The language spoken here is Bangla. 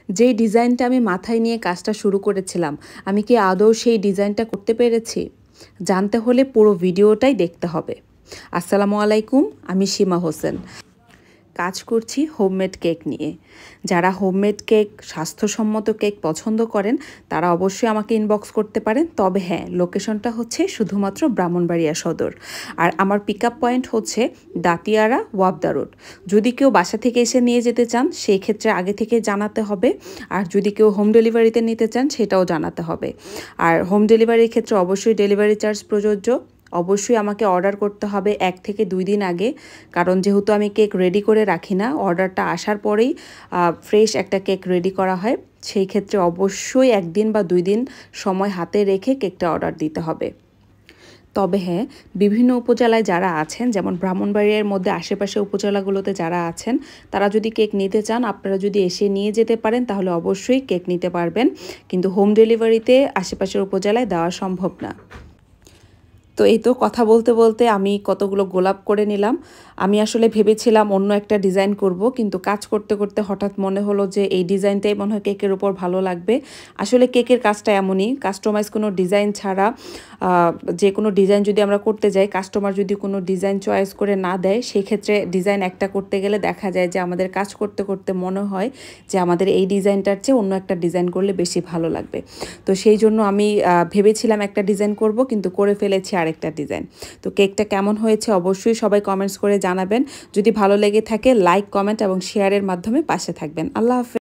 যেই ডিজাইনটা আমি মাথায় নিয়ে কাজটা শুরু করেছিলাম, আমি কি আদৌ সেই ডিজাইনটা করতে পেরেছি? জানতে হলে পুরো ভিডিওটাই দেখতে হবে। আসসালামু আলাইকুম, আমি সীমা হোসেন। কাজ করছি হোমমেড কেক নিয়ে। যারা হোমমেড কেক, স্বাস্থ্যসম্মত কেক পছন্দ করেন তারা অবশ্যই আমাকে ইনবক্স করতে পারেন। তবে হ্যাঁ, লোকেশনটা হচ্ছে শুধুমাত্র ব্রাহ্মণবাড়িয়া সদর। আর আমার পিক আপ পয়েন্ট হচ্ছে দাতিয়ারা ওয়াবদা রোড। যদি কেউ বাসা থেকে এসে নিয়ে যেতে চান সেই ক্ষেত্রে আগে থেকে জানাতে হবে। আর যদি কেউ হোম ডেলিভারিতে নিতে চান সেটাও জানাতে হবে। আর হোম ডেলিভারির ক্ষেত্রে অবশ্যই ডেলিভারি চার্জ প্রযোজ্য। অবশ্যই আমাকে অর্ডার করতে হবে 1 থেকে 2 দিন আগে, কারণ যেহেতু আমি কেক রেডি করে রাখি না, অর্ডারটা আসার পরেই ফ্রেশ একটা কেক রেডি করা হয়। সেই ক্ষেত্রে অবশ্যই 1 দিন বা 2 দিন সময় হাতে রেখে কেকটা অর্ডার দিতে হবে। তবে হ্যাঁ, বিভিন্ন উপজেলায় যারা আছেন, যেমন ব্রাহ্মণবাড়িয়ার মধ্যে আশেপাশে উপজেলাগুলোতে যারা আছেন, তারা যদি কেক নিতে চান, আপনারা যদি এসে নিয়ে যেতে পারেন তাহলে অবশ্যই কেক নিতে পারবেন। কিন্তু হোম ডেলিভারিতে আশেপাশের উপজেলায় দেওয়া সম্ভব না। তো এই তো কথা বলতে বলতে আমি কতগুলো গোলাপ করে নিলাম। আমি আসলে ভেবেছিলাম অন্য একটা ডিজাইন করব, কিন্তু কাজ করতে করতে হঠাৎ মনে হলো যে এই ডিজাইনটাই মনে হয় কেকের উপর ভালো লাগবে। আসলে কেকের কাজটা এমনই, কাস্টমাইজ কোনো ডিজাইন ছাড়া যে কোনো ডিজাইন যদি আমরা করতে যাই, কাস্টমার যদি কোনো ডিজাইন চয়েস করে না দেয়, সেই ক্ষেত্রে ডিজাইন একটা করতে গেলে দেখা যায় যে আমাদের কাজ করতে করতে মনে হয় যে আমাদের এই ডিজাইনটার চেয়ে অন্য একটা ডিজাইন করলে বেশি ভালো লাগবে। তো সেই জন্য আমি ভেবেছিলাম একটা ডিজাইন করব, কিন্তু করে ফেলেছি আরেকটা ডিজাইন। তো কেকটা কেমন হয়েছে অবশ্যই সবাই কমেন্টস করে জানাবেন। যদি ভালো লেগে থাকে লাইক, কমেন্ট এবং শেয়ারের মাধ্যমে পাশে থাকবেন। আল্লাহ হাফেজ।